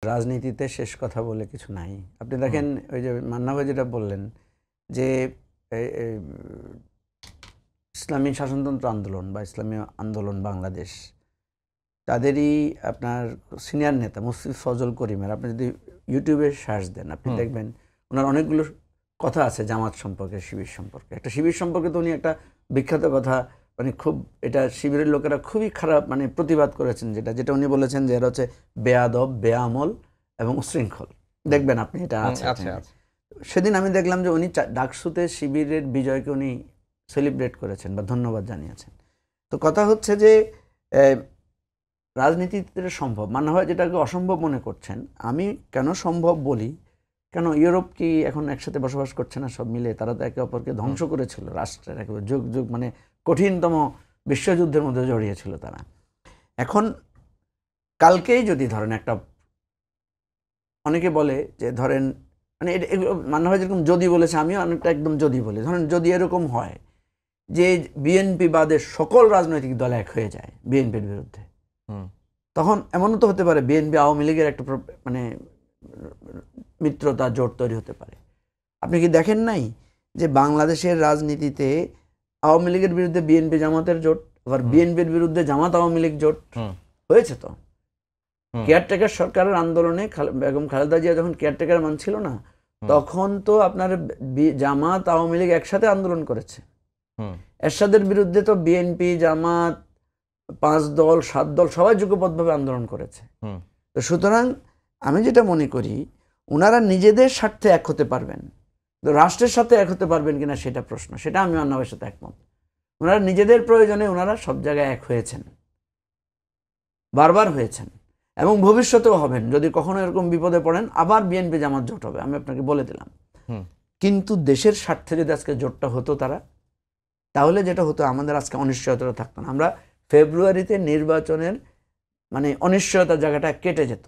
রাজনীতিতে শেষ কথা বলে কিছু নাই। আপনি দেখেন ওই যে মান্না ভাই যেটা বললেন যে ইসলামী শাসনতন্ত্র আন্দোলন বা ইসলামী আন্দোলন বাংলাদেশ, তাদেরই আপনার সিনিয়র নেতা মুফতি ফজল করিমের আপনি যদি ইউটিউবে সার্চ দেন আপনি দেখবেন ওনার অনেকগুলো কথা আছে জামাত সম্পর্কে, শিবির সম্পর্কে। একটা শিবির সম্পর্কে তো উনি একটা বিখ্যাত কথা, মানে খুব এটা শিবিরের লোকেরা খুবই খারাপ মানে প্রতিবাদ করেছেন, যেটা উনি বলেছেন যে এরা হচ্ছে বেয়াদব, বেআমল এবং উশৃঙ্খল। দেখবেন আপনি এটা আছে। সেদিন আমি দেখলাম যে উনি ডাকসুতে শিবিরের বিজয়কে উনি সেলিব্রেট করেছেন বা ধন্যবাদ জানিয়েছেন। তো কথা হচ্ছে যে রাজনীতিতে সম্ভব মানা হয় যেটাকে অসম্ভব মনে করছেন। আমি কেন সম্ভব বলি, কেন ইউরোপ কি এখন একসাথে বসবাস করছে না সব মিলে? তারা তো একে অপরকে ধ্বংস করেছিল, রাষ্ট্রের একেবারে যুগ যুগ মানে কঠিনতম বিশ্বযুদ্ধের মধ্যে জড়িয়েছিল তারা। এখন কালকেই যদি ধরেন একটা, অনেকে বলে যে ধরেন মানে মানা হয় যেরকম যদি বলেছে, আমিও অনেকটা একদম যদি বলি, ধরেন যদি এরকম হয় যে বিএনপি বাদের সকল রাজনৈতিক দল এক হয়ে যায় বিএনপির বিরুদ্ধে, তখন এমনও তো হতে পারে বিএনপি আওয়ামী লীগের একটা মানে মিত্রতা জোট তৈরি হতে পারে। আপনি কি দেখেন নাই যে বাংলাদেশের রাজনীতিতে আওয়ামী লীগের বিরুদ্ধে বিএনপি জামাতের জোট, আবার বিএনপির বিরুদ্ধে জামাত আওয়ামী লীগ জোট হয়েছে? তো কেয়ারটেকার সরকারের আন্দোলনে বেগম খালেদা জিয়া যখন কেয়ারটেকার মানছিল না, তখন তো আপনার জামাত আওয়ামী লীগ একসাথে আন্দোলন করেছে। এরশাদের বিরুদ্ধে তো বিএনপি, জামাত, 5 দল 7 দল সবাই যুগপৎভাবে আন্দোলন করেছে। তো সুতরাং আমি যেটা মনে করি, ওনারা নিজেদের স্বার্থে এক হতে পারবেন, তো রাষ্ট্রের সাথে এক হতে পারবেন কিনা সেটা প্রশ্ন। সেটা আমি মান্নাবের সাথে একমত। ওনারা নিজেদের প্রয়োজনে ওনারা সব জায়গায় এক হয়েছেন, বারবার হয়েছেন, এবং ভবিষ্যতেও হবেন। যদি কখনো এরকম বিপদে পড়েন আবার বিএনপি জামাত জোট হবে, আমি আপনাকে বলে দিলাম। কিন্তু দেশের স্বার্থে যদি আজকে জোটটা হতো তারা, তাহলে যেটা হতো আমাদের আজকে অনিশ্চয়তা থাকতো না। আমরা ফেব্রুয়ারিতে নির্বাচনের মানে অনিশ্চয়তার জায়গাটা কেটে যেত।